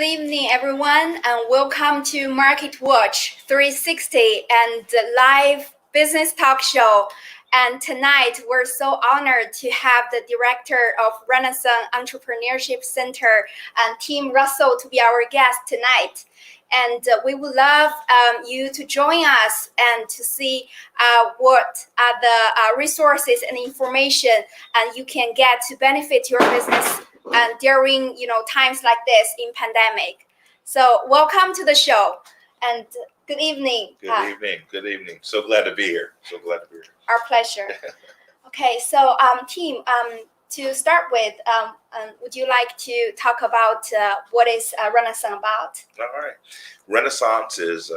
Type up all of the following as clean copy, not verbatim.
Good evening, everyone, and welcome to MarketWatch 360 and the live business talk show. And tonight, we're so honored to have the director of Renaissance Entrepreneurship Center, Tim Russell, to be our guest tonight. And we would love you to join us and to see what are the resources and information you can get to benefit your business during times like this in pandemic. So welcome to the show and good evening. Good evening. So glad to be here. Our pleasure. Okay, so Tim, to start with, would you like to talk about what is Renaissance about? All right. Renaissance is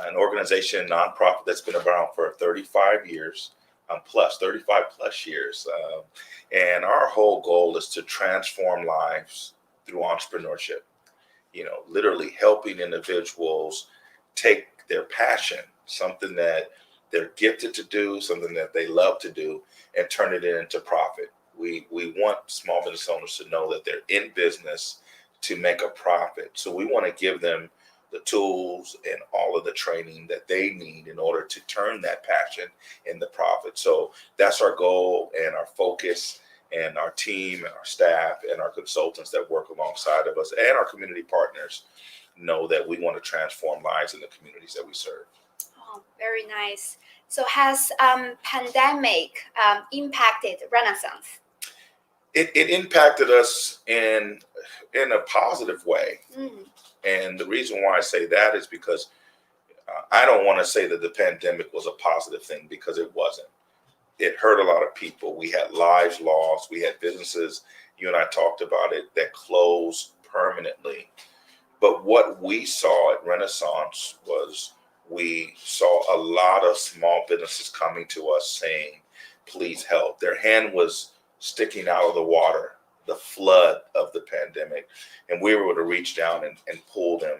an organization, nonprofit that's been around for 35 years. 35 plus years. And our whole goal is to transform lives through entrepreneurship, literally helping individuals take their passion, something that they're gifted to do, something that they love to do, and turn it into profit. We want small business owners to know that they're in business to make a profit. So we want to give them the tools and all of the training that they need in order to turn that passion into profit. So that's our goal and our focus, and our team and our staff and our consultants that work alongside of us and our community partners know that we want to transform lives in the communities that we serve. Oh, very nice. So has pandemic impacted Renaissance? It impacted us in a positive way. Mm. And the reason why I say that is because I don't want to say that the pandemic was a positive thing, because it wasn't. It hurt a lot of people. We had lives lost. We had businesses, you and I talked about it, that closed permanently. But what we saw at Renaissance was we saw a lot of small businesses coming to us saying, please help. Their hand was sticking out of the water, the flood of the pandemic, and we were able to reach down and pull them,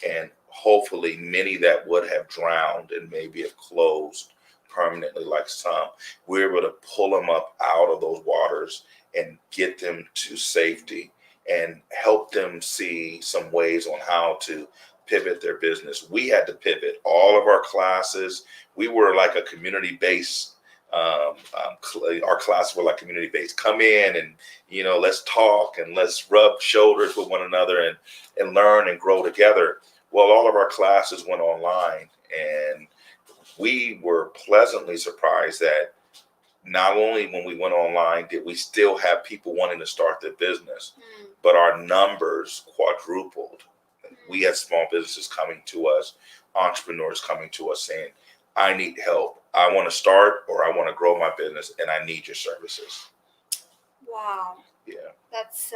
and hopefully many that would have drowned and maybe have closed permanently like some, we were able to pull them up out of those waters and get them to safety and help them see some ways on how to pivot their business. We had to pivot all of our classes. We were like a community-based our classes were like community-based. Come in and, let's talk and let's rub shoulders with one another and learn and grow together. Well, all of our classes went online, and we were pleasantly surprised that not only when we went online did we still have people wanting to start their business, but our numbers quadrupled. We had small businesses coming to us, entrepreneurs coming to us saying, I need help. I want to start or I want to grow my business and I need your services. Wow. Yeah. That's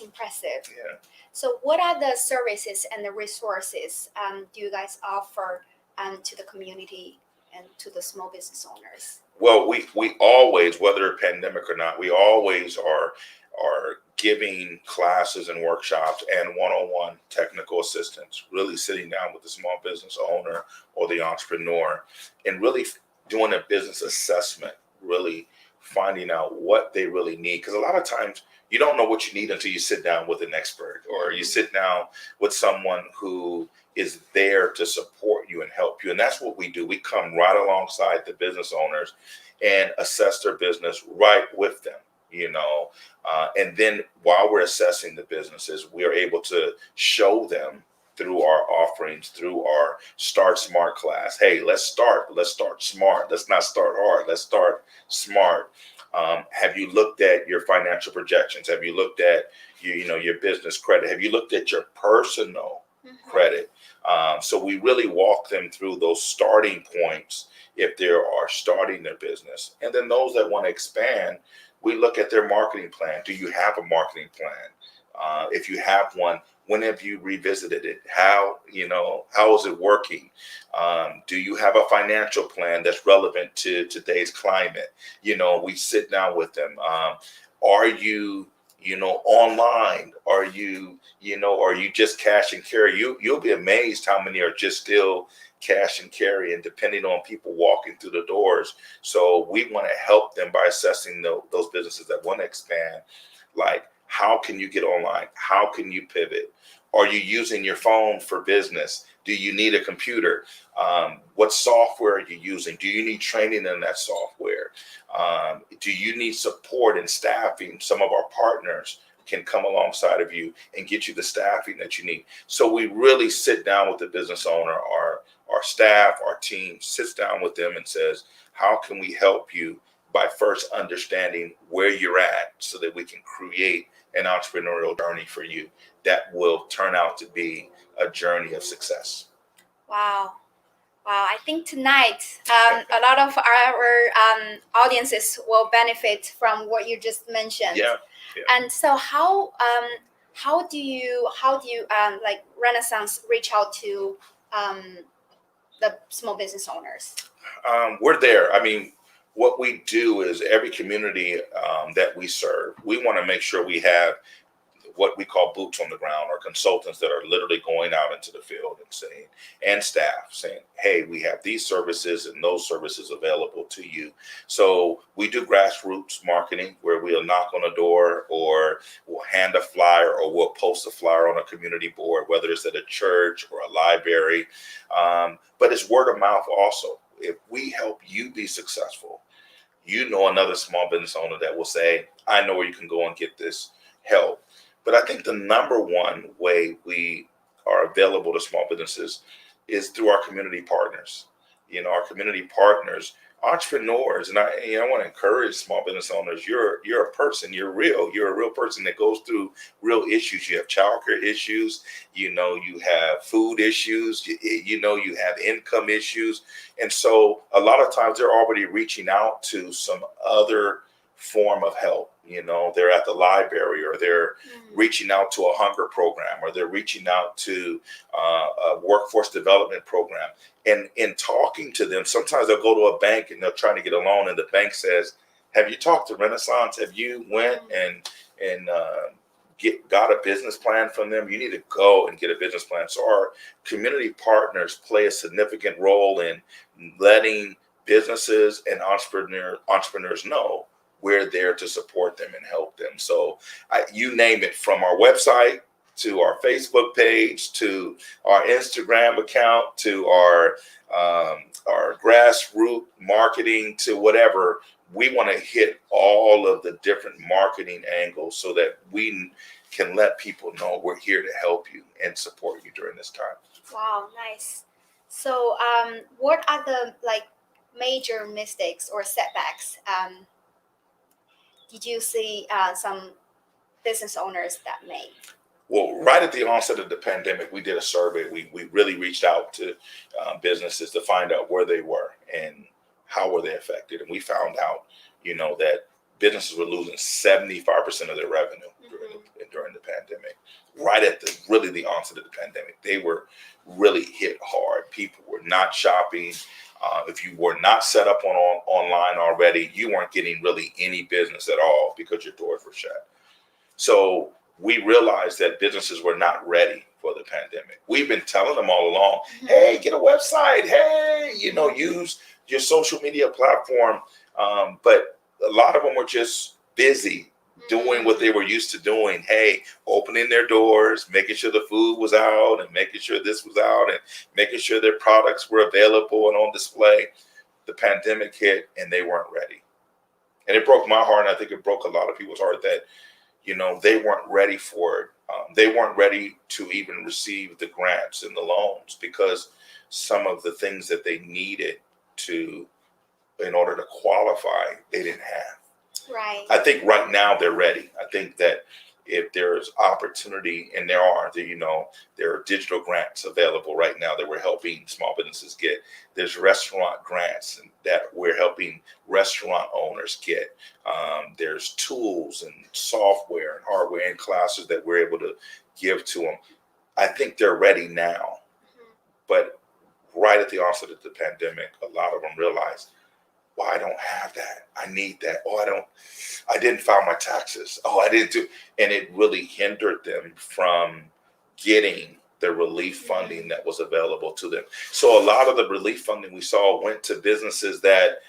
impressive. Yeah. So what are the services and the resources do you guys offer to the community and to the small business owners? Well, we always, whether a pandemic or not, we always are giving classes and workshops and one-on-one technical assistance, really sitting down with the small business owner or the entrepreneur and really doing a business assessment, really finding out what they really need. Because a lot of times you don't know what you need until you sit down with an expert or you sit down with someone who is there to support you and help you. And that's what we do. We come right alongside the business owners and assess their business right with them, and then while we're assessing the businesses, we are able to show them through our offerings, through our Start Smart class. Hey, let's start smart. Let's not start hard. Let's start smart. Have you looked at your financial projections? Have you looked at your business credit? Have you looked at your personal credit? So we really walk them through those starting points if they are starting their business. And then those that want to expand, we look at their marketing plan. Do you have a marketing plan? If you have one, when have you revisited it? How is it working? Do you have a financial plan that's relevant to today's climate? We sit down with them. Are you online? Are you just cash and carry? You'll be amazed how many are just still cash and carry, and depending on people walking through the doors. So we want to help them by assessing those businesses that want to expand. Like, how can you get online? How can you pivot? Are you using your phone for business? Do you need a computer? What software are you using? Do you need training in that software? Do you need support in staffing? Some of our partners can come alongside of you and get you the staffing that you need. So we really sit down with the business owner, our staff, our team sits down with them and says, how can we help you by first understanding where you're at so that we can create an entrepreneurial journey for you that will turn out to be a journey of success. Wow. Wow, I think tonight a lot of our audiences will benefit from what you just mentioned. Yeah. And so how do you like Renaissance reach out to the small business owners? We're there. I mean, what we do is every community that we serve, we want to make sure we have what we call boots on the ground, or consultants that are literally going out into the field and saying, and staff saying, hey, we have these services and those services available to you. So we do grassroots marketing, where we'll knock on a door, or we'll hand a flyer, or we'll post a flyer on a community board, whether it's at a church or a library. But it's word of mouth also. If we help you be successful, you know another small business owner that will say, I know where you can go and get this help. But I think the number one way we are available to small businesses is through our community partners. You know, our community partners, entrepreneurs, and I want to encourage small business owners. You're a person. You're real. You're a real person that goes through real issues. You have childcare issues. You know, you have food issues. You know, you have income issues, and so a lot of times they're already reaching out to some other form of help. You know, they're at the library, or they're reaching out to a hunger program, or they're reaching out to a workforce development program. And in talking to them, sometimes they'll go to a bank and they're trying to get a loan, and the bank says, have you talked to Renaissance? Have you went and got a business plan from them? You need to go and get a business plan. So our community partners play a significant role in letting businesses and entrepreneurs know we're there to support them and help them. So you name it, from our website to our Facebook page to our Instagram account to our grassroots marketing to whatever, we want to hit all of the different marketing angles so that we can let people know we're here to help you and support you during this time. Wow, nice. So what are the major mistakes or setbacks did you see some business owners that made? Well, right at the onset of the pandemic, we did a survey. We really reached out to businesses to find out where they were and how were they affected. And we found out, that businesses were losing 75% of their revenue during the pandemic. Right at the onset of the pandemic, they were really hit hard. People were not shopping. If you were not set up online already, you weren't getting really any business at all because your doors were shut. So we realized that businesses were not ready for the pandemic. We've been telling them all along, hey, get a website. Hey, use your social media platform. But a lot of them were just busy doing what they were used to doing. Hey, opening their doors, making sure the food was out, and making sure this was out, and making sure their products were available and on display. The pandemic hit and they weren't ready. And it broke my heart, and I think it broke a lot of people's heart that, they weren't ready for it. They weren't ready to even receive the grants and the loans because some of the things that they needed in order to qualify, they didn't have. Right. I think right now they're ready. I think that if there's opportunity, and there are digital grants available right now that we're helping small businesses get. There's restaurant grants that we're helping restaurant owners get. There's tools and software and hardware and classes that we're able to give to them. I think they're ready now. But right at the onset of the pandemic, a lot of them realized, well, I don't have that. I need that. Oh, I didn't file my taxes. Oh, I didn't do. And it really hindered them from getting the relief funding that was available to them. So a lot of the relief funding we saw went to businesses that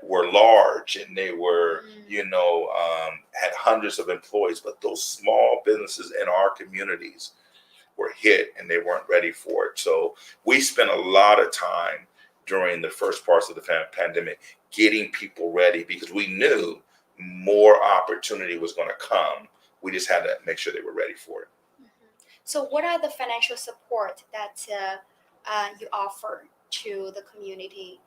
were large, and they were, had hundreds of employees. But those small businesses in our communities were hit and they weren't ready for it. So we spent a lot of time during the first parts of the pandemic getting people ready because we knew more opportunity was going to come. We just had to make sure they were ready for it. So what are the financial support that you offer to the community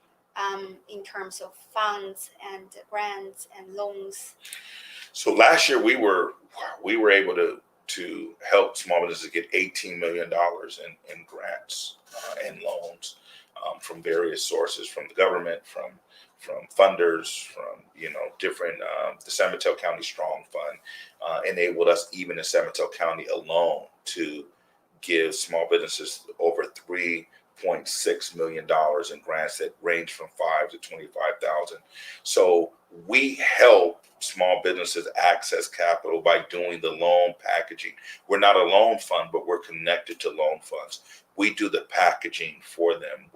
in terms of funds and grants and loans? So last year we were able to help small businesses get $18 million in grants and loans from various sources, from the government, from funders, from different. The San Mateo County Strong Fund enabled us, even in San Mateo County alone, to give small businesses over $3.6 million in grants that range from $5,000 to $25,000. So we help small businesses access capital by doing the loan packaging. We're not a loan fund, but we're connected to loan funds. We do the packaging for them.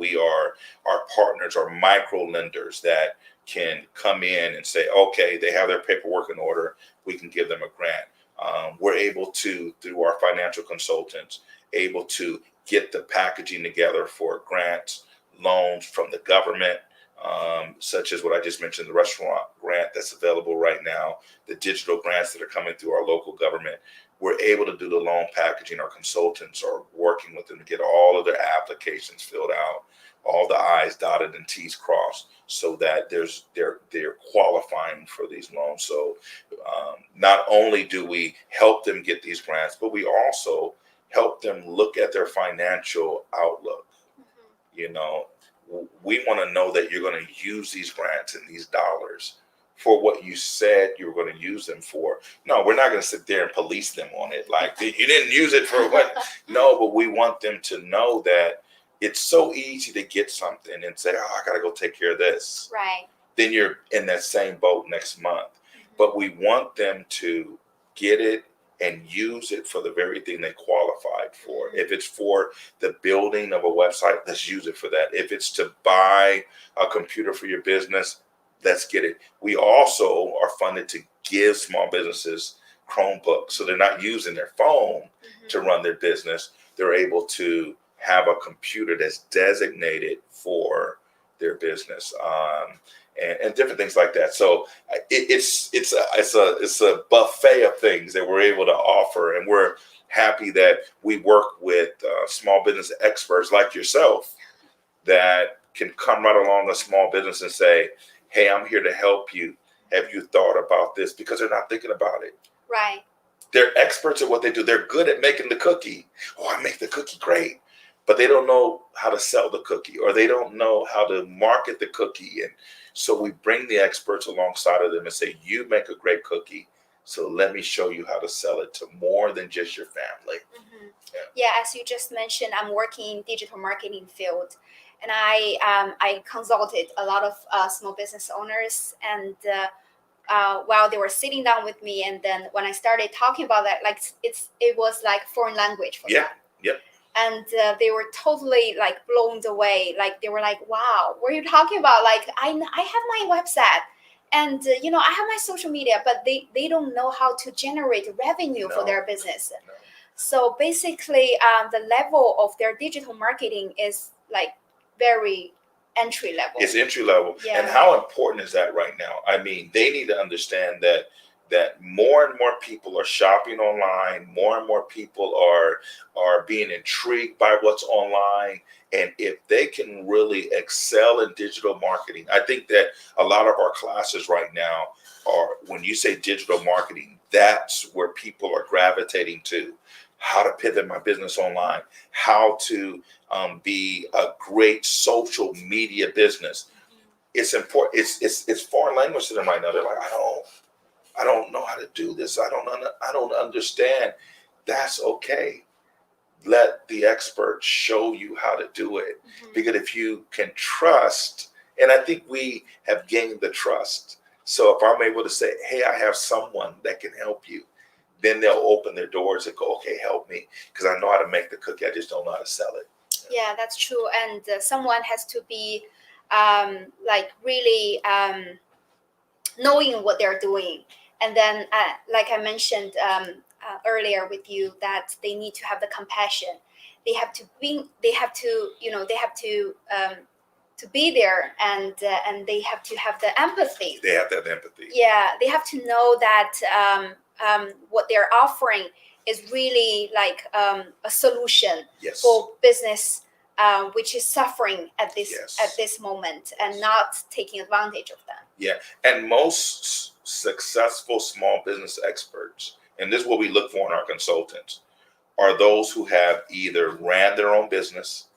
Our partners are micro lenders that can come in and say, okay, they have their paperwork in order, we can give them a grant. We're able to, through our financial consultants, able to get the packaging together for grants, loans from the government, such as what I just mentioned, the restaurant grant that's available right now, the digital grants that are coming through our local government. We're able to do the loan packaging. Our consultants are working with them to get all of their applications filled out, all the I's dotted and T's crossed, so that they're qualifying for these loans. So not only do we help them get these grants, but we also help them look at their financial outlook. We want to know that you're going to use these grants and these dollars for what you said you were going to use them for. No, we're not going to sit there and police them on it. Like, you didn't use it for what? No, but we want them to know that it's so easy to get something and say, oh, I got to go take care of this. Right. Then you're in that same boat next month. But we want them to get it and use it for the very thing they qualified for. If it's for the building of a website, let's use it for that. If it's to buy a computer for your business, let's get it. We also are funded to give small businesses Chromebooks, so they're not using their phone to run their business. They're able to have a computer that's designated for their business, and different things like that. So it's a buffet of things that we're able to offer, and we're happy that we work with small business experts like yourself that can come right along a small business and say, hey, I'm here to help you. Have you thought about this? Because they're not thinking about it. Right. They're experts at what they do. They're good at making the cookie. Oh, I make the cookie great. But they don't know how to sell the cookie, or they don't know how to market the cookie. And so we bring the experts alongside of them and say, you make a great cookie, so let me show you how to sell it to more than just your family. Yeah, as you just mentioned, I'm working in digital marketing field. And I consulted a lot of small business owners, and while they were sitting down with me, and then when I started talking about that, like it was like foreign language for them. Yeah. And they were totally like blown away. Like they were like, "Wow, what are you talking about?" Like I have my website, and I have my social media, but they don't know how to generate revenue for their business. No. So basically, the level of their digital marketing is like very entry level. It's entry level. Yeah. And how important is that right now? I mean, they need to understand that more and more people are shopping online, more and more people are being intrigued by what's online. And if they can really excel in digital marketing, I think that a lot of our classes right now are, when you say digital marketing, that's where people are gravitating to. How to pivot my business online, how to be a great social media business. It's important. It's foreign language to them right now. They're like, I don't know how to do this. I don't understand. That's okay. Let the experts show you how to do it. Because if you can trust, and I think we have gained the trust. So if I'm able to say, hey, I have someone that can help you, then they'll open their doors and go, okay, help me, because I know how to make the cookie. I just don't know how to sell it. Yeah, that's true. And someone has to be like really knowing what they're doing. And then, like I mentioned, earlier with you that they need to have the compassion. They have to be there, and they have to have the empathy. They have to have empathy. Yeah, they have to know that what they're offering is really like a solution Yes. for business which is suffering at this Yes. at this moment, and not taking advantage of them. Yeah, and most successful small business experts, and this is what we look for in our consultants, are those who have either ran their own business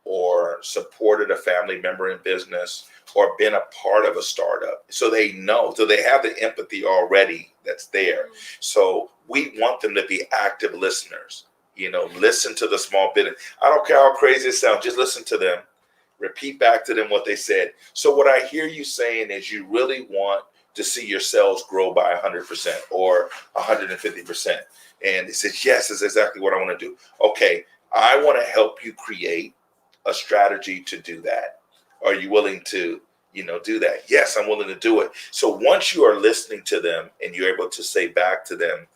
or supported a family member in business or been a part of a startup. So they know, so they have the empathy already that's there. So we want them to be active listeners. Listen to the small business. I don't care how crazy it sounds, just listen to them. Repeat back to them what they said. So what I hear you saying is you really want to see your sales grow by 100% or 150%. And it says, yes, that's exactly what I want to do. Okay, I want to help you create a strategy to do that. Are you willing to, do that? Yes, I'm willing to do it. So once you are listening to them and you're able to say back to them,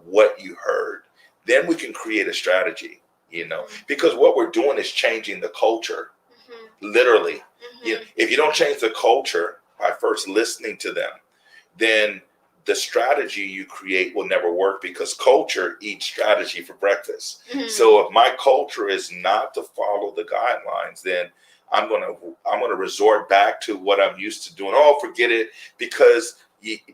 what you heard, then we can create a strategy, because what we're doing is changing the culture, literally. If you don't change the culture by first listening to them, then the strategy you create will never work, because culture eats strategy for breakfast. So if my culture is not to follow the guidelines, then I'm gonna resort back to what I'm used to doing. Oh, forget it, because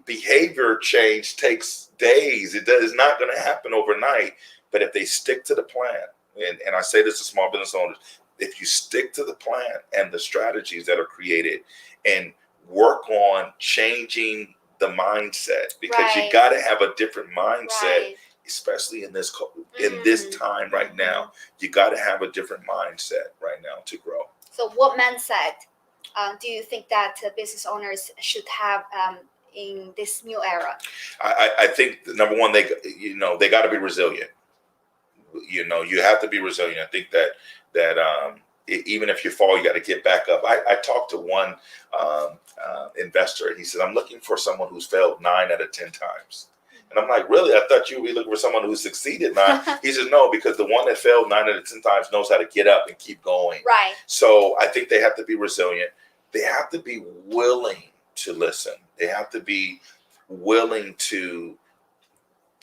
behavior change takes days. It is not going to happen overnight. But if they stick to the plan, and I say this to small business owners, if you stick to the plan and the strategies that are created and work on changing the mindset, because you got to have a different mindset, especially in this time right now. You got to have a different mindset right now to grow. So what mindset do you think that business owners should have in this new era? I think number one, they got to be resilient. You have to be resilient. I think that even if you fall, you got to get back up. I talked to one investor, and he said, I'm looking for someone who's failed 9 out of 10 times. And I'm like, really? I thought you would be looking for someone who succeeded 9. He says, no, because the one that failed 9 out of 10 times knows how to get up and keep going. Right. So I think they have to be resilient. They have to be willing to listen. They have to be willing to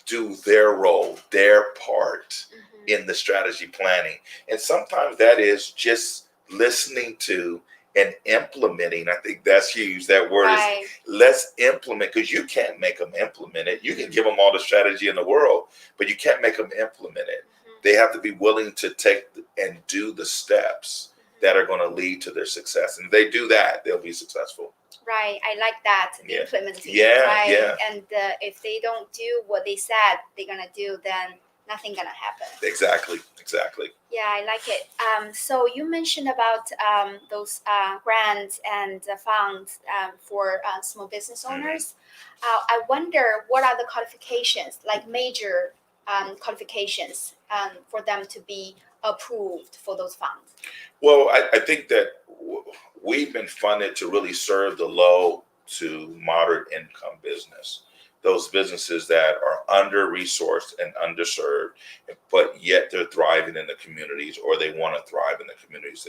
do their role, their part in the strategy planning. And sometimes that is just listening to and implementing. I think that's huge. That word is let's implement, because you can't make them implement it. You can give them all the strategy in the world, but you can't make them implement it. They have to be willing to take and do the steps that are going to lead to their success. And if they do that, they'll be successful. Right. I like that. Implementing. Yeah. Right. Yeah. And if they don't do what they said they're going to do, then nothing going to happen. Exactly. Yeah, I like it. So you mentioned about those grants and funds for small business owners. I wonder, what are the qualifications, like major qualifications for them to be approved for those funds? Well, I think that we've been funded to really serve the low to moderate income business. Those businesses that are under-resourced and underserved, but yet they're thriving in the communities, or they want to thrive in the communities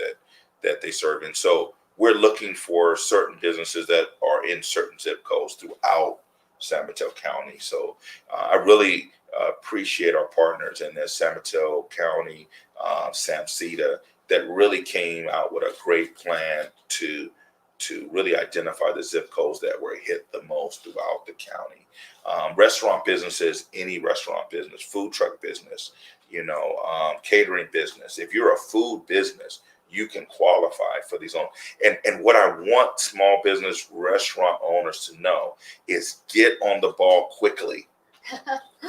that they serve in. So we're looking for certain businesses that are in certain zip codes throughout San Mateo County. So I really appreciate our partners in this San Mateo County, SAMCETA, that really came out with a great plan to really identify the zip codes that were hit the most throughout the county. Restaurant businesses, any restaurant business, food truck business, catering business. If you're a food business, you can qualify for these loans. And what I want small business restaurant owners to know is get on the ball quickly,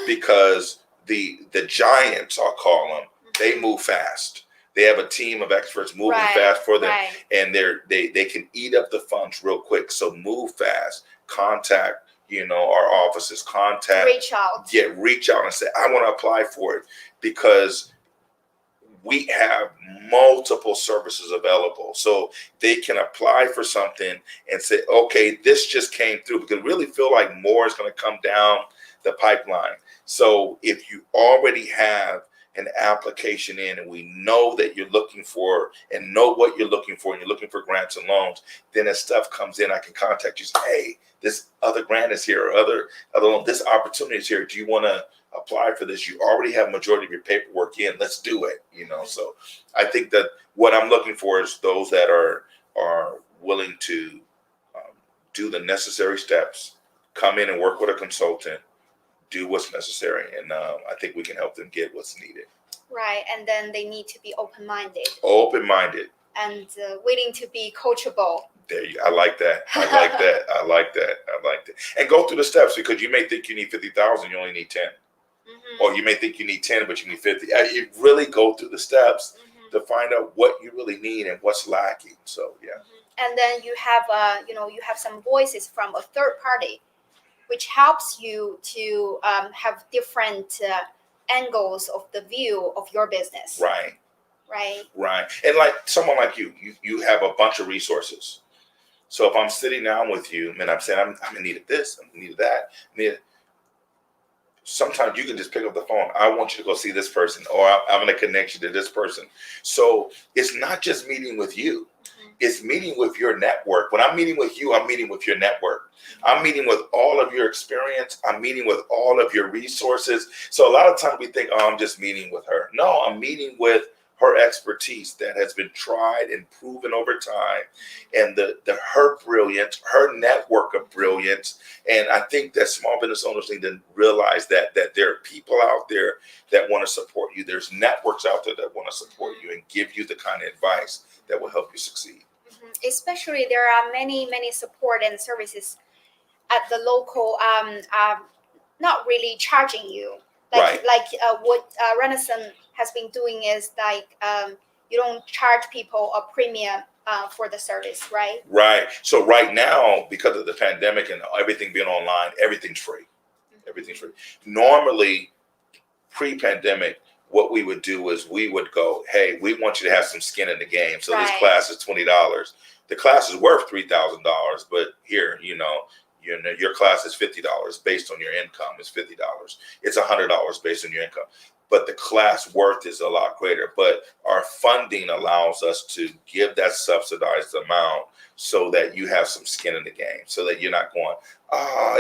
because the giants, I'll call them, they move fast. They have a team of experts moving fast for them, and they can eat up the funds real quick. So move fast. Contact, our offices. Reach out and say, I want to apply for it, because we have multiple services available. So they can apply for something and say, okay, this just came through, because we really feel like more is going to come down the pipeline. So if you already have an application in and we know that you're looking for and know what you're looking for and you're looking for grants and loans, then as stuff comes in, I can contact you and say, hey, this other grant is here or other loan, this opportunity is here. Do you want to apply for this? You already have majority of your paperwork in. Let's do it. So I think that what I'm looking for is those that are willing to do the necessary steps, come in and work with a consultant, do what's necessary, and I think we can help them get what's needed. Right, and then they need to be open-minded. Open-minded. And willing to be coachable. There you. I like that. I like that. I like that. I like that. And go through the steps, because you may think you need 50,000, you only need 10, or you may think you need 10, but you need 50. You really go through the steps to find out what you really need and what's lacking. So yeah. And then you have you have some voices from a third party, which helps you to have different angles of the view of your business. Right. Right. And like someone like you have a bunch of resources. So if I'm sitting down with you and I'm saying, I'm in need of this, I'm in need of that, sometimes you can just pick up the phone. I want you to go see this person, or I'm going to connect you to this person. So it's not just meeting with you. It's meeting with your network. When I'm meeting with you, I'm meeting with your network. I'm meeting with all of your experience. I'm meeting with all of your resources. So a lot of times we think, oh, I'm just meeting with her. No, I'm meeting with her expertise that has been tried and proven over time, and her brilliance, her network of brilliance. And I think that small business owners need to realize that there are people out there that want to support you. There's networks out there that want to support you and give you the kind of advice that will help you succeed. Especially there are many support and services at the local, not really charging you. Like what Renaissance has been doing is you don't charge people a premium for the service, right? Right. So right now, because of the pandemic and everything being online, everything's free. Everything's free. Normally, pre-pandemic, what we would do is we would go, hey, we want you to have some skin in the game. So this class is $20. The class is worth $3,000, but here, your class is $50 based on your income. It's $50. It's $100 based on your income. But the class worth is a lot greater. But our funding allows us to give that subsidized amount so that you have some skin in the game, so that you're not going,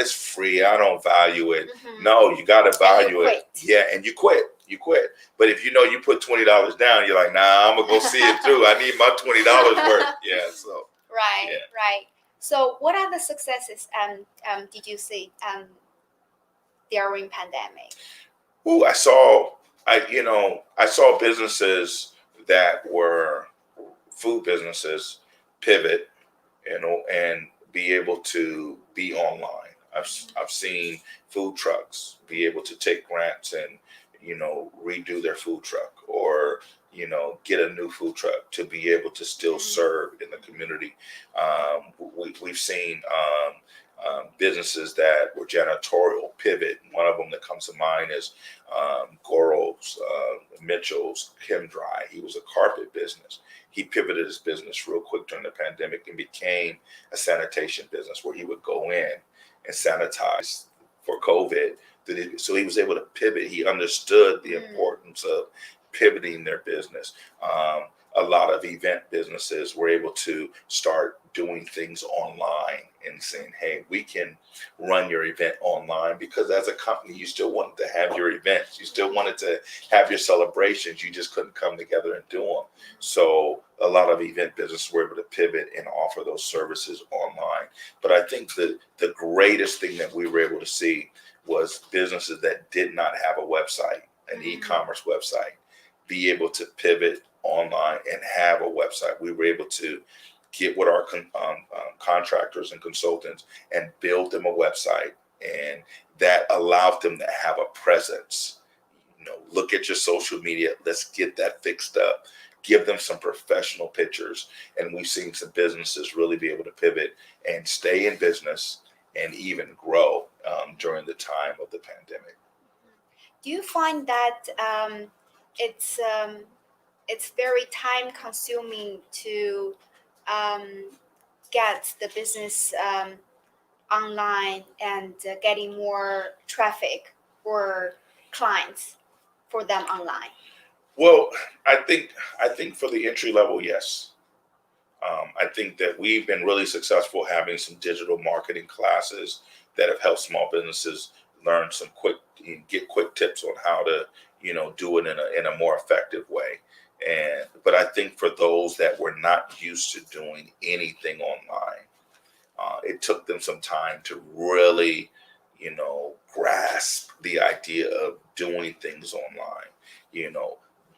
it's free, I don't value it. No, you got to value it. Yeah, and you quit. But if you put $20 down, you're like, nah, I'm going to go see it through. I need my $20 worth. Yeah, so. Right. So what are the successes did you see during pandemic? Oh, I saw businesses that were food businesses pivot, and be able to be online. I've seen food trucks be able to take grants and redo their food truck, or get a new food truck to be able to still serve in the community. We've seen businesses that were janitorial pivot. One of them that comes to mind is Goro's, Mitchell's, Kim Dry. He was a carpet business. He pivoted his business real quick during the pandemic and became a sanitation business where he would go in and sanitize for COVID. So he was able to pivot. He understood the importance of pivoting their business. A lot of event businesses were able to start doing things online and saying, hey, we can run your event online, because as a company, you still wanted to have your events. You still wanted to have your celebrations. You just couldn't come together and do them. So a lot of event businesses were able to pivot and offer those services online. But I think the greatest thing that we were able to see was businesses that did not have a website, an e-commerce website, be able to pivot online and have a website. We were able to get with our contractors and consultants and build them a website, and that allowed them to have a presence. Look at your social media. Let's get that fixed up. Give them some professional pictures. And we've seen some businesses really be able to pivot and stay in business and even grow during the time of the pandemic. Do you find that it's very time consuming to get the business online and getting more traffic or clients for them online? Well, I think for the entry level, yes. I think that we've been really successful having some digital marketing classes that have helped small businesses learn get quick tips on how to, do it in a more effective way. But I think for those that were not used to doing anything online, it took them some time to really, grasp the idea of doing things online,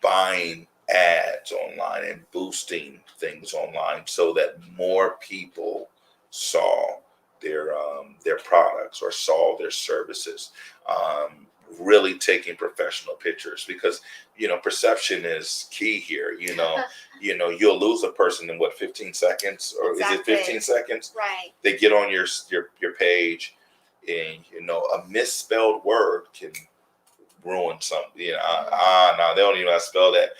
buying ads online and boosting things online so that more people saw their products or saw their services. Really taking professional pictures because perception is key here. You'll lose a person in 15 seconds, or is it 15 seconds? Right. They get on your page, and a misspelled word can ruin something. No, they don't even know how to spell that.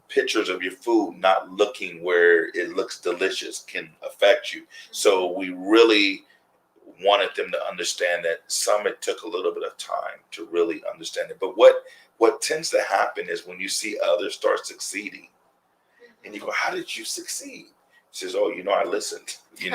Pictures of your food not looking where it looks delicious can affect you. So we really wanted them to understand that it took a little bit of time to really understand it. But what tends to happen is when you see others start succeeding and you go, how did you succeed? She says, oh, I listened, I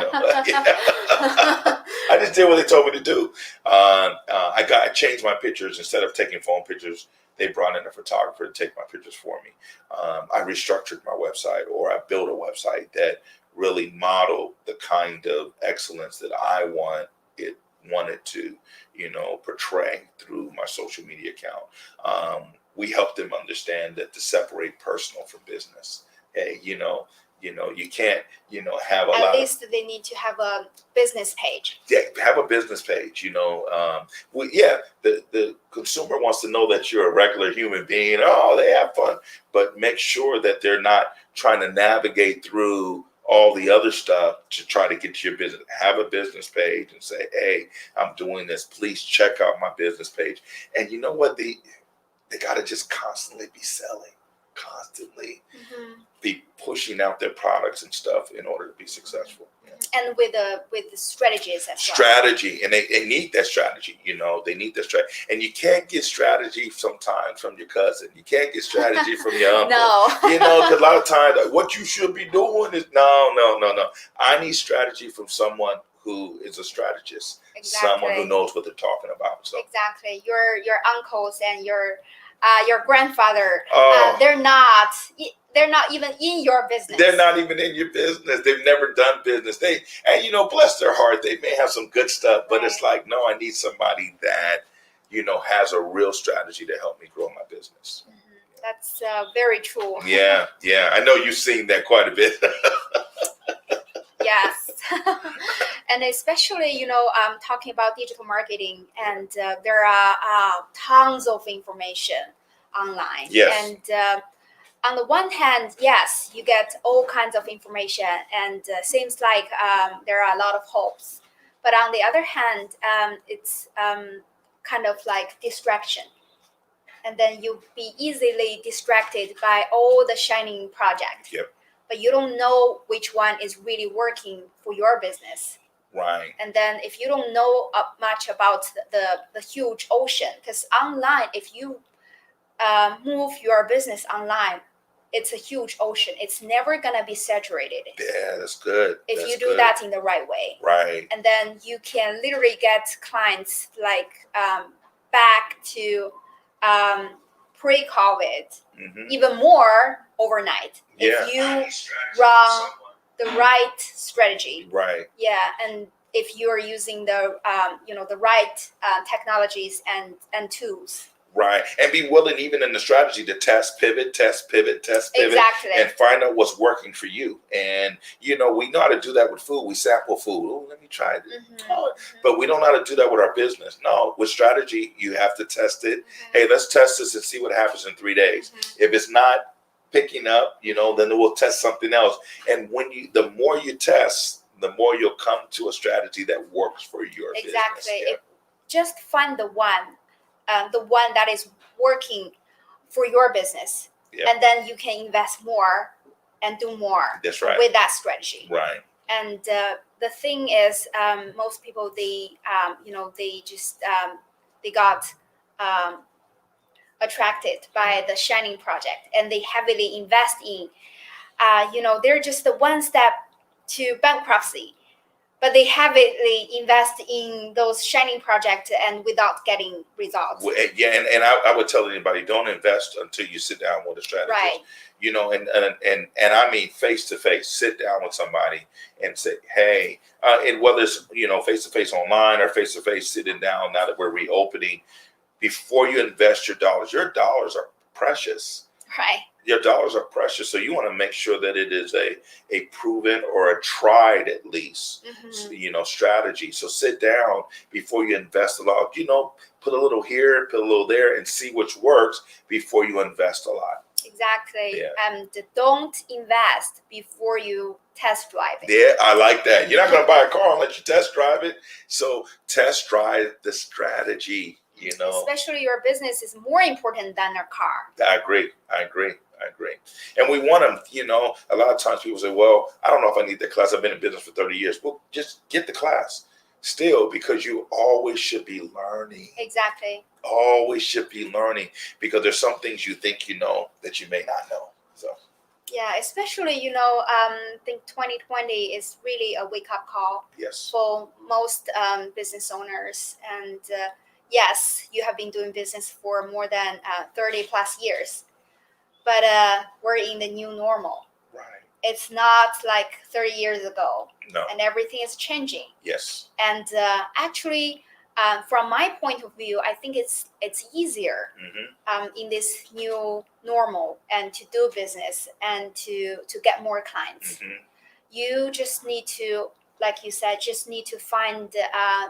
just did what they told me to do. I changed my pictures. Instead of taking phone pictures, they brought in a photographer to take my pictures for me. I restructured my website, or I built a website that really modeled the kind of excellence that I wanted to, portray through my social media account. We helped them understand that to separate personal from business. Hey, you can't, have At least they need to have a business page. Yeah, have a business page. The consumer wants to know that you're a regular human being. Oh, they have fun, but make sure that they're not trying to navigate through all the other stuff to try to get to your business. Have a business page and say, hey, I'm doing this. Please check out my business page. And you know what? They got to just constantly be selling, constantly be pushing out their products and stuff in order to be successful. And with the strategies as well. Strategy, and they need that strategy. They need that strategy, and you can't get strategy sometimes from your cousin. You can't get strategy from your uncle. No. Because a lot of times, what you should be doing is no. I need strategy from someone who is a strategist, someone who knows what they're talking about. So exactly, your uncles and your grandfather, they're not even in your business. They're not even in your business. They've never done business. Bless their heart, they may have some good stuff, but It's like, no, I need somebody that, has a real strategy to help me grow my business. That's very true. Yeah. I know you've seen that quite a bit. Yes. And especially, talking about digital marketing, and there are tons of information online. Yes. And on the one hand, yes, you get all kinds of information, and seems like there are a lot of hopes. But on the other hand, it's kind of like distraction. And then you'll be easily distracted by all the shining projects. Yep. But you don't know which one is really working for your business. Right. And then if you don't know much about the huge ocean, because online, if you move your business online, it's a huge ocean. It's never going to be saturated. Yeah, that's good. If you do that in the right way. Right. And then you can literally get clients like back to pre-COVID, even more overnight. If you run the right strategy. Right. Yeah, and if you are using the the right technologies and tools. Right, and be willing even in the strategy to test, pivot, Exactly. and find out what's working for you. And we know how to do that with food. We sample food. Oh, let me try it. But we don't know how to do that with our business. No, with strategy, you have to test it. Hey, let's test this and see what happens in 3 days. If it's not picking up, then we'll test something else. And the more you test, the more you'll come to a strategy that works for your business. Exactly. Yeah. Just find the one that is working for your business. Yep. And then you can invest more and do more. That's right. With that strategy. Right. And the thing is, most people they got attracted by the shining project, and they heavily invest in. They're just the one step to bankruptcy, but they heavily invest in those shining projects and without getting results. Well, yeah, and I would tell anybody, don't invest until you sit down with a strategist. Right. And I mean face to face, sit down with somebody and say, hey, and whether it's face to face online or face to face sitting down now that we're reopening, before you invest your dollars are precious. Right. Your dollars are precious, so you want to make sure that it is a proven or a tried at least, strategy. So sit down before you invest a lot. Put a little here, put a little there, and see which works before you invest a lot. Exactly. Yeah. And don't invest before you test drive it. Yeah, I like that. You're not going to buy a car unless you test drive it. So test drive the strategy. Especially your business is more important than a car. I agree. And we want to, a lot of times people say, well, I don't know if I need the class. I've been in business for 30 years. Well, just get the class still, because you always should be learning. Exactly. Always should be learning, because there's some things you think you know that you may not know. So. Yeah, especially, I think 2020 is really a wake-up call. Yes. For most business owners. And yes, you have been doing business for more than 30 plus years, but we're in the new normal. Right. It's not like 30 years ago. No. And everything is changing. Yes. And actually, from my point of view, I think it's easier in this new normal and to do business and to get more clients. You just need to, like you said, find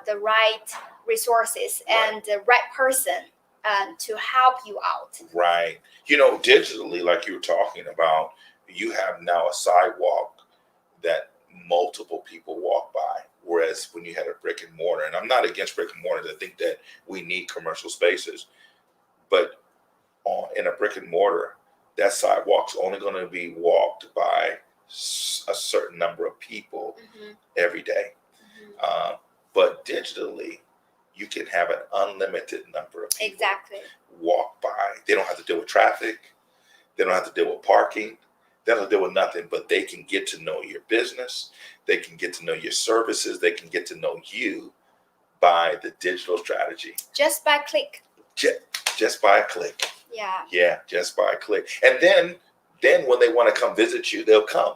the right resources and the right person to help you out. Right. Digitally, like you were talking about, you have now a sidewalk that multiple people walk by. Whereas when you had a brick and mortar, and I'm not against brick and mortar, I think that we need commercial spaces, but in a brick and mortar, that sidewalk's only going to be walked by a certain number of people every day. But digitally, you can have an unlimited number of people walk by. They don't have to deal with traffic. They don't have to deal with parking. They don't have to deal with nothing, but they can get to know your business. They can get to know your services. They can get to know you by the digital strategy. Just by click. Just by a click. Yeah. Yeah, just by a click. And then when they want to come visit you, they'll come.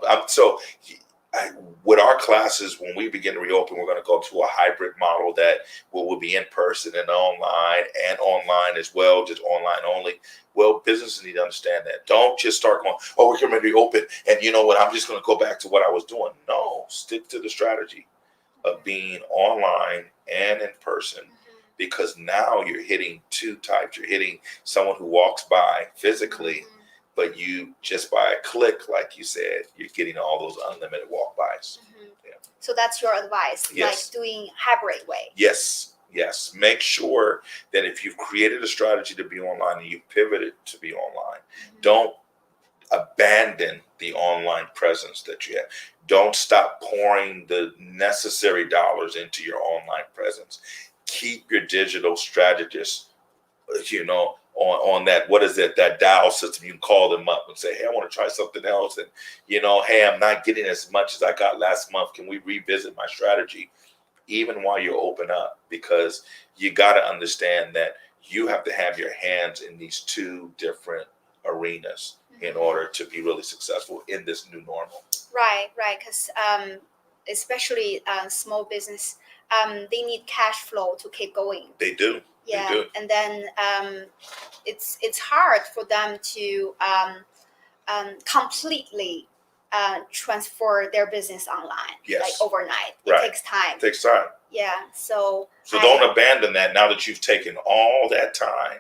With our classes, when we begin to reopen, we're going to go to a hybrid model that will be in person and online as well, just online only. Well, businesses need to understand that. Don't just start going, we're getting ready to open, and you know what, I'm just going to go back to what I was doing. No, stick to the strategy of being online and in person, because now you're hitting two types. You're hitting someone who walks by physically, but you just by a click, like you said, you're getting all those unlimited walk-bys. Yeah. So that's your advice, yes. like doing hybrid way. Yes. Make sure that if you've created a strategy to be online and you pivoted to be online, don't abandon the online presence that you have. Don't stop pouring the necessary dollars into your online presence. Keep your digital strategist, on that, what is it, that dial system. You can call them up and say, hey, I want to try something else. And, hey, I'm not getting as much as I got last month. Can we revisit my strategy? Even while you open up, because you got to understand that you have to have your hands in these two different arenas in order to be really successful in this new normal. Right. Because especially small business, they need cash flow to keep going. They do. Yeah, they do. And then it's hard for them to completely transfer their business online, like overnight. It takes time. It takes time. Yeah, so don't abandon that now that you've taken all that time,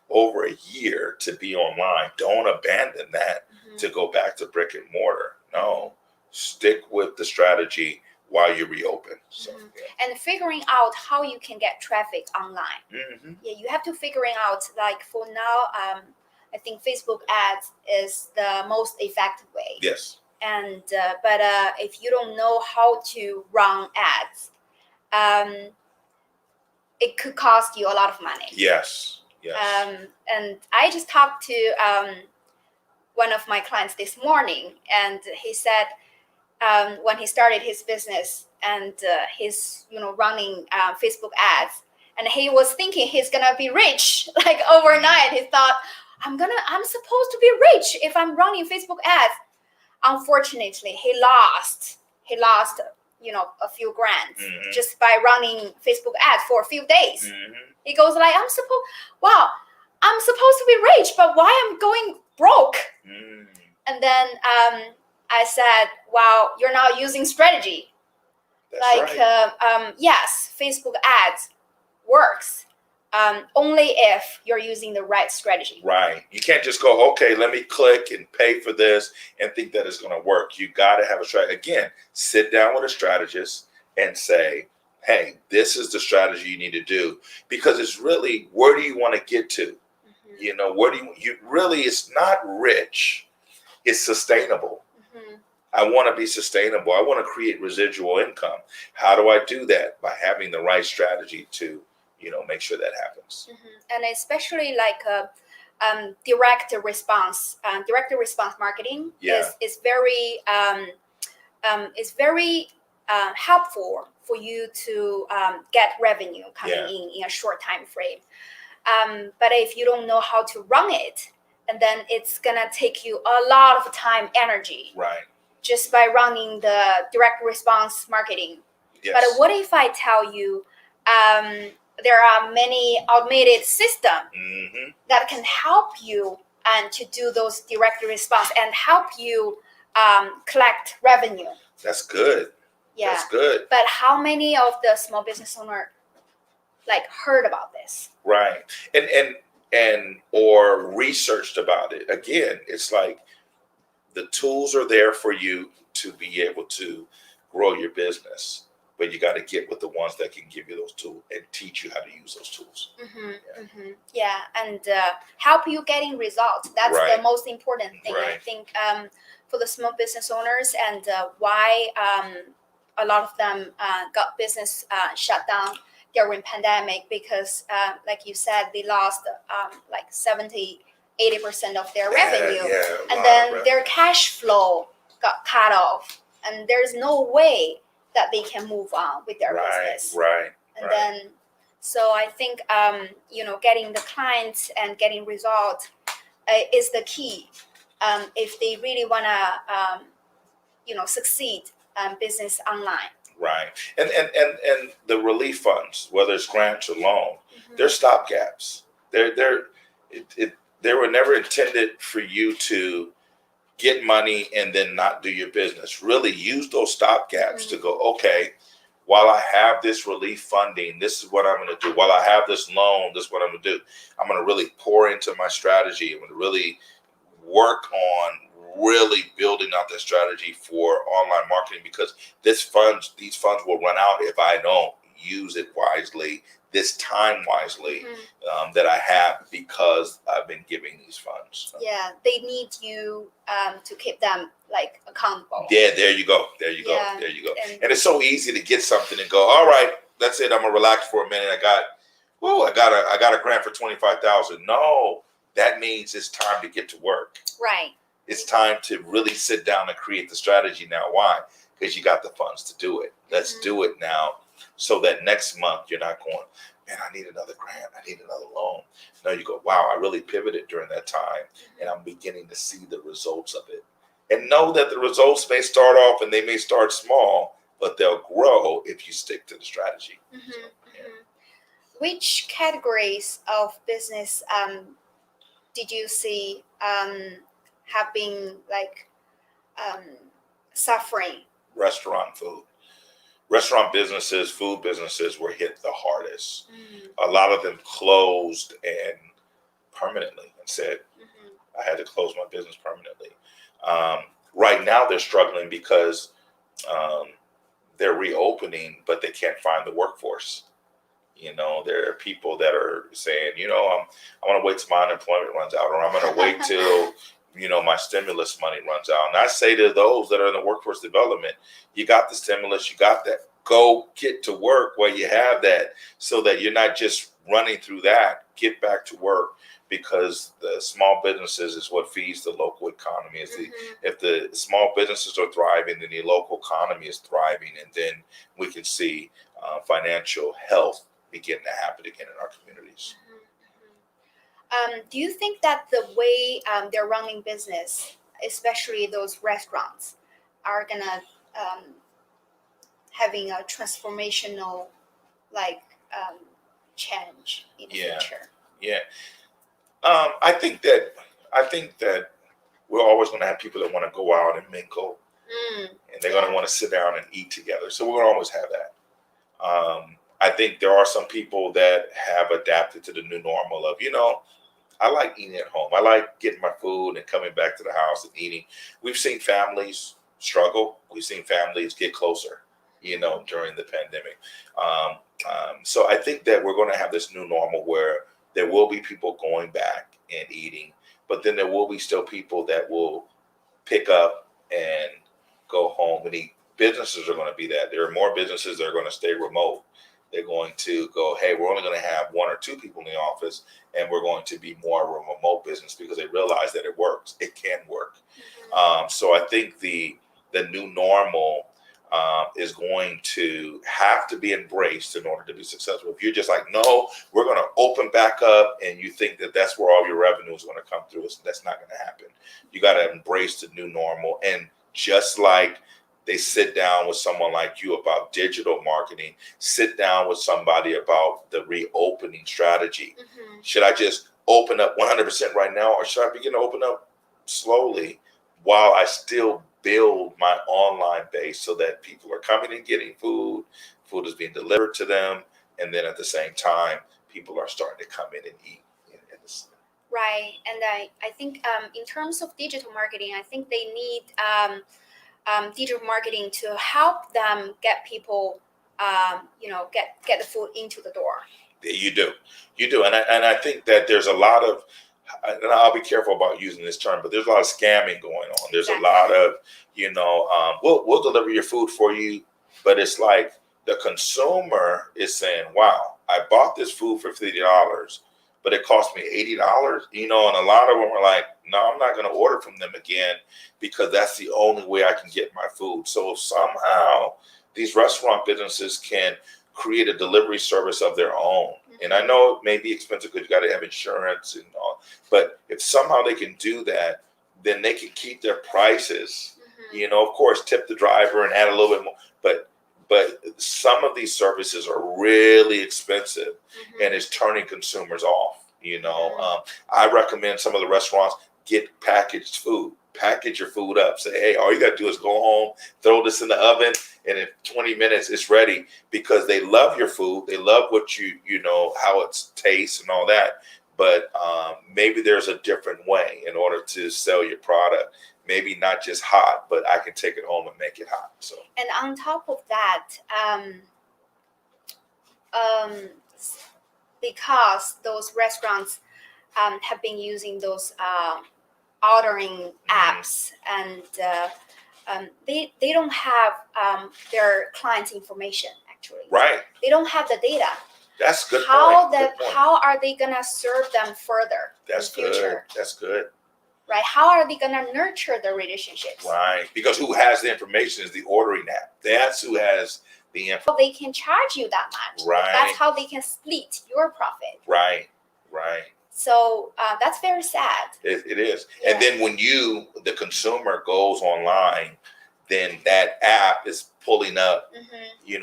over a year, to be online. Don't abandon that to go back to brick and mortar. No, stick with the strategy while you reopen. So, And figuring out how you can get traffic online. Yeah, you have to figure out, like for now, I think Facebook ads is the most effective way. Yes. and but if you don't know how to run ads, it could cost you a lot of money. Yes. And I just talked to one of my clients this morning, and he said when he started his business and he's running Facebook ads, and he was thinking he's gonna be rich like overnight. He thought, I'm supposed to be rich if I'm running Facebook ads. Unfortunately, he lost a few grand just by running Facebook ads for a few days. He goes like, I'm supposed to be rich, but why I'm going broke? And then I said, well, you're not using strategy. That's right. Yes, Facebook ads works only if you're using the right strategy. Right. You can't just go, okay, let me click and pay for this and think that it's going to work. You got to have a strategy. Again, sit down with a strategist and say, hey, this is the strategy you need to do, because it's really, where do you want to get to? Where do you really, it's not rich, it's sustainable. I want to be sustainable. I want to create residual income. How do I do that? By having the right strategy to make sure that happens. And especially like direct response marketing is very helpful for you to get revenue coming in a short time frame. But if you don't know how to run it, and then it's gonna take you a lot of time, energy, right, just by running the direct response marketing. Yes. But what if I tell you there are many automated systems that can help you and to do those direct response and help you collect revenue? That's good. Yeah, that's good. But how many of the small business owners heard about this? Right, and or researched about it. Again, it's like the tools are there for you to be able to grow your business. But you got to get with the ones that can give you those tools and teach you how to use those tools. And help you getting results. That's the most important thing, I think, for the small business owners, and why a lot of them got business shut down during pandemic, because like you said, they lost 70-80% of their revenue, and then their cash flow got cut off, and there's no way that they can move on with their business. And then, so I think, getting the clients and getting results is the key if they really want to, succeed business online. Right. And the relief funds, whether it's grants or loan, they're stopgaps. They were never intended for you to get money and then not do your business. Really use those stopgaps to go, okay, while I have this relief funding, this is what I'm going to do. While I have this loan, this is what I'm going to do. I'm going to really pour into my strategy. I'm going to really work on really building out that strategy for online marketing, because these funds will run out if I don't use it wisely, this time wisely, that I have, because I've been giving these funds. Yeah, they need you to keep them accountable. Yeah, there you go. And it's so easy to get something and go, all right, that's it. I'm gonna relax for a minute. I got a grant for $25,000. No, that means it's time to get to work. Right. It's time to really sit down and create the strategy now. Why? Because you got the funds to do it. Let's do it now, so that next month you're not going, man, I need another grant, I need another loan. No, you go, wow, I really pivoted during that time, and I'm beginning to see the results of it. And know that the results may start off and they may start small, but they'll grow if you stick to the strategy. Which categories of business did you see have been suffering? Restaurant businesses, food businesses were hit the hardest. A lot of them closed and permanently, and said, I had to close my business permanently. Right now they're struggling because they're reopening, but they can't find the workforce. There are people that are saying, I want to wait till my unemployment runs out, or I'm going to wait till my stimulus money runs out. And I say to those that are in the workforce development, you got the stimulus, you got that. Go get to work while you have that, so that you're not just running through that. Get back to work, because the small businesses is what feeds the local economy. If the small businesses are thriving, then the local economy is thriving, and then we can see financial health begin to happen again in our communities. Do you think that the way they're running business, especially those restaurants, are gonna having a transformational change in the future? Yeah. I think that we're always going to have people that want to go out and mingle, and they're going to want to sit down and eat together. So we're going to always have that. I think there are some people that have adapted to the new normal of, I like eating at home. I like getting my food and coming back to the house and eating. We've seen families struggle. We've seen families get closer, during the pandemic. So I think that we're going to have this new normal where there will be people going back and eating, but then there will be still people that will pick up and go home and eat. Businesses are going to be that. There are more businesses that are going to stay remote. They're going to go, hey, we're only going to have 1 or 2 people in the office, and we're going to be more of a remote business, because they realize that it works. It can work. So I think the new normal is going to have to be embraced in order to be successful. If you're just like, no, we're going to open back up, and you think that that's where all your revenue is going to come through, that's not going to happen. You got to embrace the new normal. And just like they sit down with someone like you about digital marketing, sit down with somebody about the reopening strategy. Should I just open up 100% right now, or should I begin to open up slowly while I still build my online base, so that people are coming and getting food is being delivered to them, and then at the same time, people are starting to come in and eat. Right, and I think in terms of digital marketing, I think they need digital marketing to help them get people, get the food into the door. You do, and I think that there's a lot of, and I'll be careful about using this term, but there's a lot of scamming going on. There's a lot of, we'll deliver your food for you, but it's like the consumer is saying, wow, I bought this food for $50, but it cost me $80, and a lot of them are like, no, I'm not going to order from them again, because that's the only way I can get my food. So somehow these restaurant businesses can create a delivery service of their own. And I know it may be expensive because you got to have insurance and all, but if somehow they can do that, then they can keep their prices, of course, tip the driver and add a little bit more, but some of these services are really expensive, and it's turning consumers off. I recommend some of the restaurants get packaged food. Package your food up. Say, hey, all you got to do is go home, throw this in the oven, and in 20 minutes it's ready, because they love your food. They love what how it tastes and all that. But maybe there's a different way in order to sell your product. Maybe not just hot, but I can take it home and make it hot. So. And on top of that, because those restaurants have been using those ordering apps, and they don't have their clients' information, actually. Right. They don't have the data. That's good. How are they gonna serve them further? That's in the future? good. That's good. Right. How are they gonna nurture the relationships? Right. Because who has the information is the ordering app. That's who has the info. They can charge you that much. Right. That's how they can split your profit. Right. So that's very sad. It is. Yeah. And then when the consumer goes online, then that app is pulling up,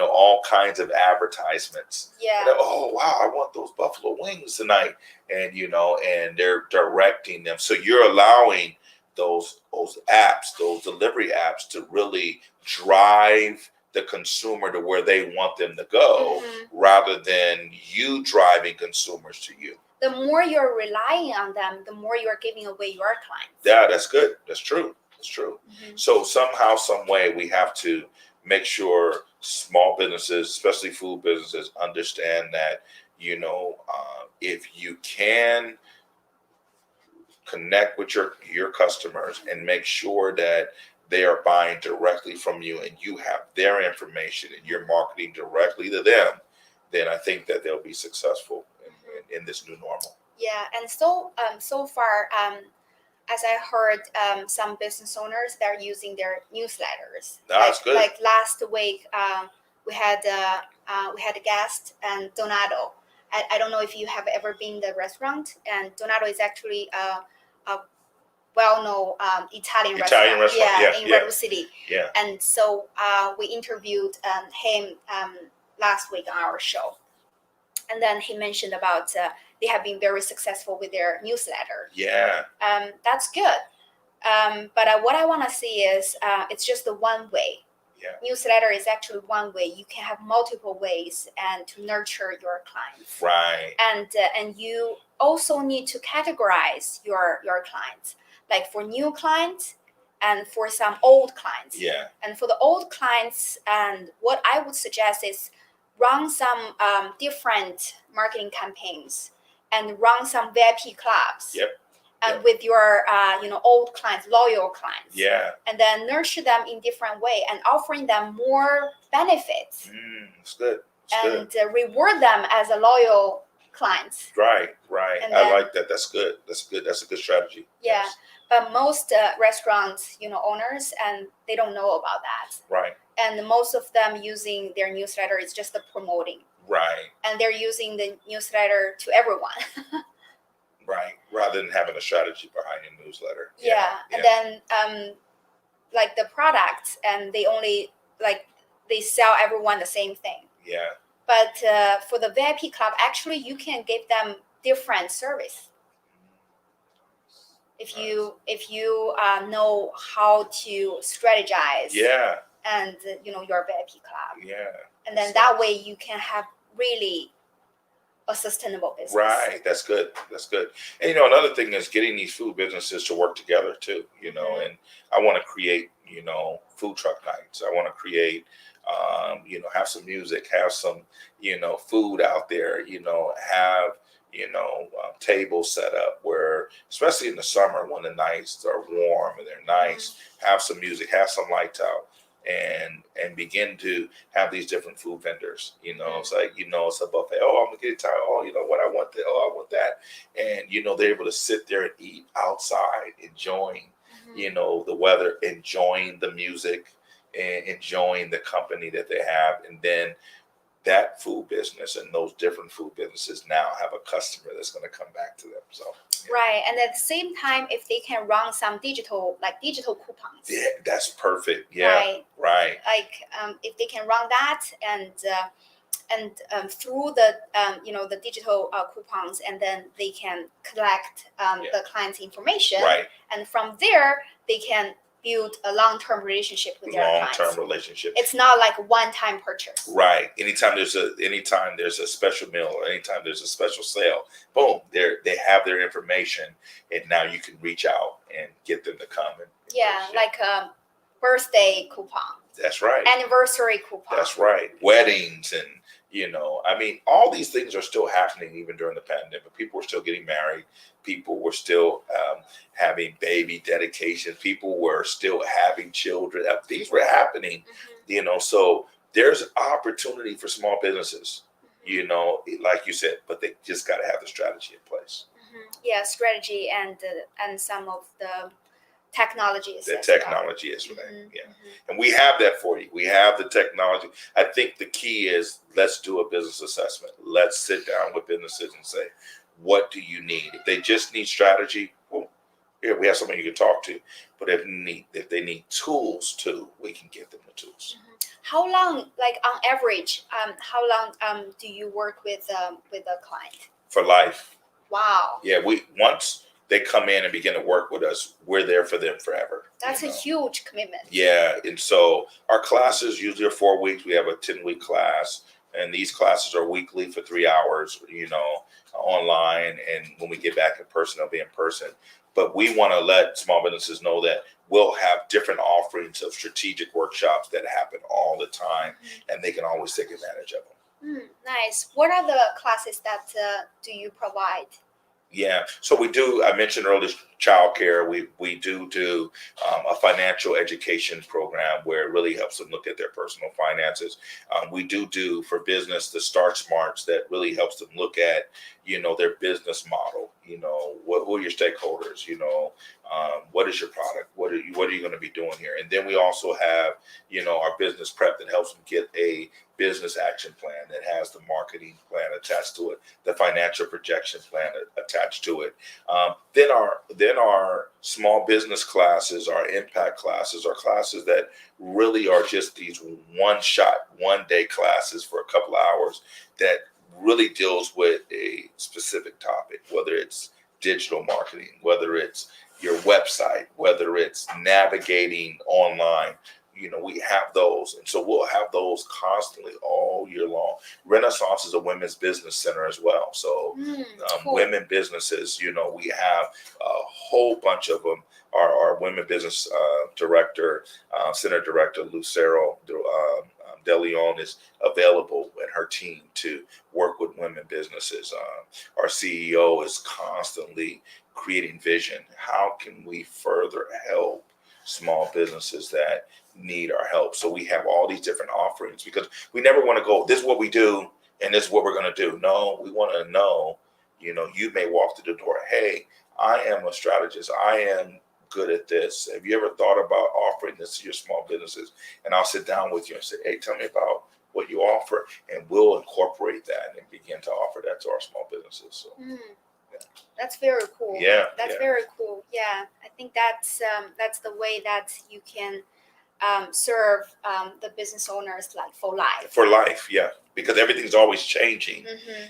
all kinds of advertisements. Yeah. Oh, wow, I want those buffalo wings tonight. And, and they're directing them. So you're allowing those apps, those delivery apps, to really drive the consumer to where they want them to go, rather than you driving consumers to you. The more you're relying on them, the more you're giving away your clients. Yeah, that's good. That's true. So somehow, some way, we have to make sure small businesses, especially food businesses, understand that, if you can connect with your customers and make sure that they are buying directly from you and you have their information and you're marketing directly to them, then I think that they'll be successful in this new normal. Yeah, and so far, as I heard, some business owners, they're using their newsletters. That's good. Like last week, we had a guest, and Donato. I don't know if you have ever been to the restaurant, and Donato is actually a well-known Italian restaurant. Yeah, in Redwood City. Yeah. And so we interviewed him last week on our show, and then he mentioned about they have been very successful with their newsletter. Yeah. That's good. But what I want to see is it's just the one way. Yeah. Newsletter is actually one way. You can have multiple ways and to nurture your clients. Right. And you also need to categorize your clients, like for new clients and for some old clients. Yeah. And for the old clients, and what I would suggest is run some different marketing campaigns and run some VIP clubs. Yep. And with your old clients, loyal clients. Yeah. And then nurture them in different way and offering them more benefits. That's good. And reward them as a loyal client. Right. And I then, like that. That's good. That's a good strategy. Yeah. Yes. But most restaurants, owners, and they don't know about that. Right. And most of them using their newsletter is just the promoting. Right. And they're using the newsletter to everyone. Right. Rather than having a strategy behind your newsletter. Yeah. And then like the products, and they only they sell everyone the same thing. Yeah. But for the VIP club, actually you can give them different service. If you know how to strategize. Yeah. And your VIP club. Yeah. And then that way you can have really a sustainable business. Right. That's good. And another thing is getting these food businesses to work together too, and I want to create, food truck nights. I want to create, have some music, have some, food out there, have, tables set up where, especially in the summer when the nights are warm and they're nice, have some music, have some lights out. And begin to have these different food vendors. It's like, it's a buffet. Oh, I'm gonna get tired. Oh, you know what? I want that. Oh, I want that. And they're able to sit there and eat outside, enjoying, the weather, enjoying the music, and enjoying the company that they have. And then that food business and those different food businesses now have a customer that's going to come back to them. So. Yeah. Right, and at the same time, if they can run some digital coupons. Yeah, that's perfect. Yeah, right. Like if they can run that and through the the digital coupons, and then they can collect the client's information. Right. And from there they can build a long-term relationship with their clients. Long-term relationship. It's not like a one-time purchase. Right. Anytime there's a special meal or anytime there's a special sale, boom, they have their information, and now you can reach out and get them to come and like a birthday coupon. That's right. Anniversary coupon. That's right. Weddings and all these things are still happening even during the pandemic. People were still getting married. People were still having baby dedications. People were still having children. These were happening, so there's opportunity for small businesses, like you said, but they just got to have the strategy in place. Yeah, strategy and some of the technologies. The technology is right. And we have that for you. We have the technology. I think the key is let's do a business assessment. Let's sit down with businesses and say, what do you need? If they just need strategy, well, here we have somebody you can talk to. But if they need tools too, we can give them the tools. How long, like on average, how long do you work with a client? For life. Wow. Yeah, once they come in and begin to work with us, we're there for them forever. That's a huge commitment. Yeah, and so our classes usually are 4 weeks. We have a 10-week class, and these classes are weekly for 3 hours, online. And when we get back in person, they'll be in person. But we want to let small businesses know that we'll have different offerings of strategic workshops that happen all the time, and they can always take advantage of them. Nice. What are the classes that do you provide? Yeah. So we do, I mentioned earlier, childcare. We do a financial education program where it really helps them look at their personal finances. We do for business the Start Smarts that really helps them look at, their business model. Who are your stakeholders? What is your product? What are you going to be doing here? And then we also have, our business prep that helps them get a business action plan that has the marketing plan attached to it, the financial projection plan attached to it. Then our small business classes, our impact classes, are classes that really are just these one day classes for a couple of hours that really deals with a specific topic, whether it's digital marketing, whether it's your website, whether it's navigating online. We have those. And so we'll have those constantly all year long. Renaissance is a women's business center as well. So cool. Women businesses, we have a whole bunch of them. Our women business director, center director, Lucero De Leon, is available and her team to work with women businesses. Our CEO is constantly creating vision. How can we further help small businesses that need our help? So we have all these different offerings because we never want to go, this is what we do and this is what we're going to do. No, we want to know, you may walk through the door, hey, I am a strategist. I am good at this. Have you ever thought about offering this to your small businesses? And I'll sit down with you and say, hey, tell me about what you offer, and we'll incorporate that and begin to offer that to our small businesses. So that's very cool. That's very cool. Yeah, I think that's the way that you can serve the business owners like for life. For life, yeah, because everything's always changing.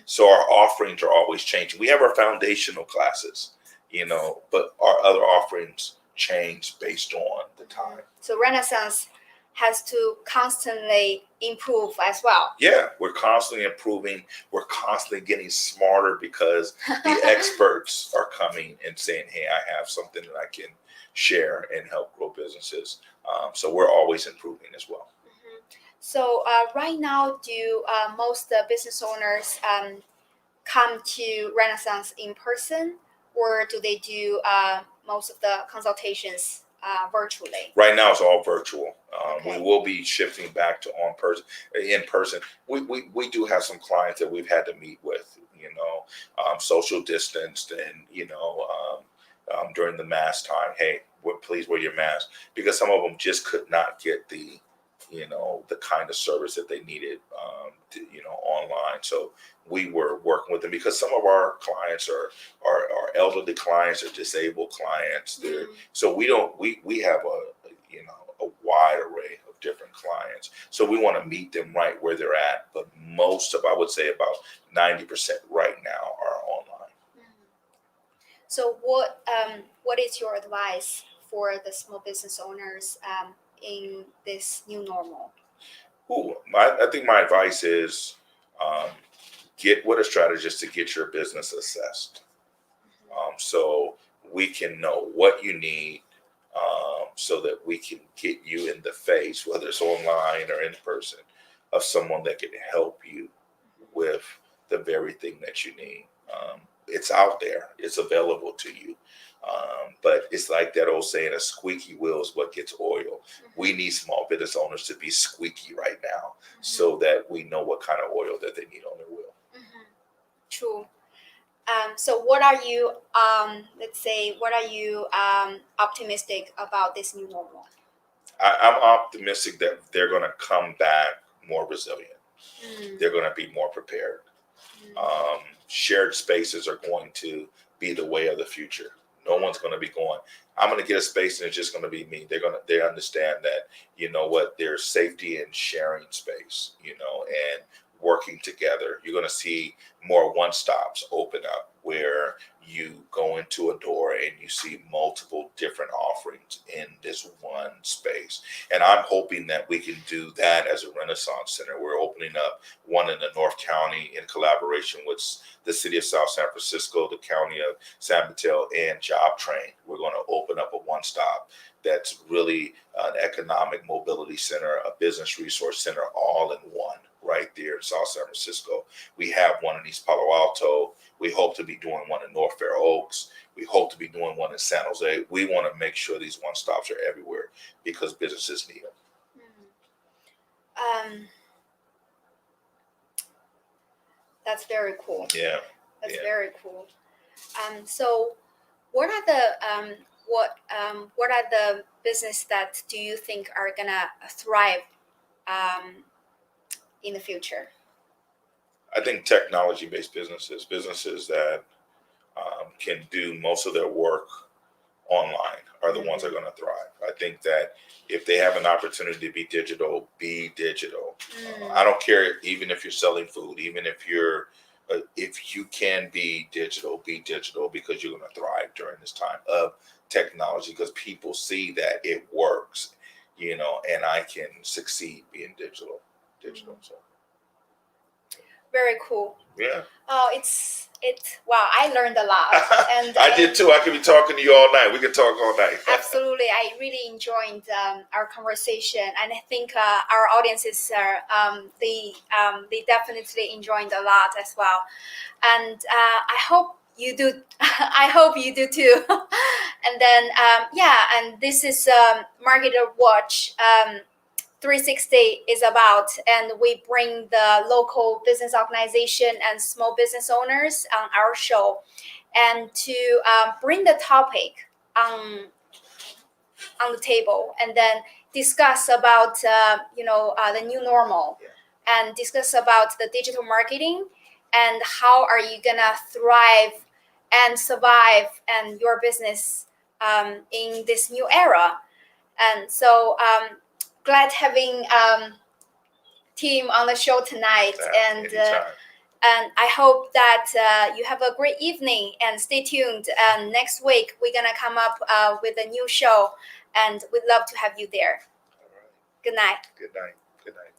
So our offerings are always changing. We have our foundational classes, but our other offerings change based on the time. So Renaissance has to constantly improve as well. Yeah, we're constantly improving. We're constantly getting smarter because the experts are coming and saying, hey, I have something that I can share and help grow businesses. So we're always improving as well. So right now, do most business owners come to Renaissance in person, or do they do most of the consultations virtually? Right now, it's all virtual. Okay. We will be shifting back to in person. We do have some clients that we've had to meet with, social distanced, and during the mask time, hey, please wear your mask, because some of them just could not get the kind of service that they needed, online. So we were working with them because some of our clients are elderly clients or disabled clients. So we have a wide array of different clients. So we want to meet them right where they're at. But I would say about 90% right now are online. So what is your advice for the small business owners in this new normal? I think my advice is get with a strategist to get your business assessed. So we can know what you need, so that we can get you in the face, whether it's online or in person, of someone that can help you with the very thing that you need. It's out there. It's available to you. But it's like that old saying, a squeaky wheel is what gets oil. We need small business owners to be squeaky right now, so that we know what kind of oil that they need on their wheel. True. So what are you, optimistic about this new normal? I'm optimistic that they're going to come back more resilient. They're going to be more prepared. Shared spaces are going to be the way of the future. No one's going to be going, I'm going to get a space and it's just going to be me. They understand that, there's safety in sharing space, and working together. You're going to see more one-stops open up where you go into a door and you see multiple different offerings in this one space. And I'm hoping that we can do that as a Renaissance Center. We're opening up one in the North County in collaboration with the city of South San Francisco, the county of San Mateo, and Job Train. We're going to open up a one-stop that's really an economic mobility center, a business resource center, all in one right there in South San Francisco. We have one in East Palo Alto. We hope to be doing one in North Fair Oaks. We hope to be doing one in San Jose. We want to make sure these one-stops are everywhere because businesses need them. That's very cool. Yeah. That's very cool. So what are the business that do you think are gonna thrive in the future? I think technology-based businesses that can do most of their work online are the ones that are going to thrive. I think that if they have an opportunity to be digital, be digital. I don't care even if you're selling food, even if you can be digital because you're going to thrive during this time of technology because people see that it works, and I can succeed being digital. So. Very cool. Yeah. Oh, wow, I learned a lot. And I did too. I could be talking to you all night. We could talk all night. Absolutely. I really enjoyed our conversation, and I think our audiences they definitely enjoyed a lot as well. And I hope you do. I hope you do too. And then and this is MarketWatch 360 is about, and we bring the local business organization and small business owners on our show, and to bring the topic on the table, and then discuss about the new normal, and discuss about the digital marketing and how are you gonna thrive and survive and your business in this new era. And so glad having Tim on the show tonight, and I hope that you have a great evening, and stay tuned. And next week we're gonna come up with a new show, and we'd love to have you there. All right. Good night. Good night. Good night.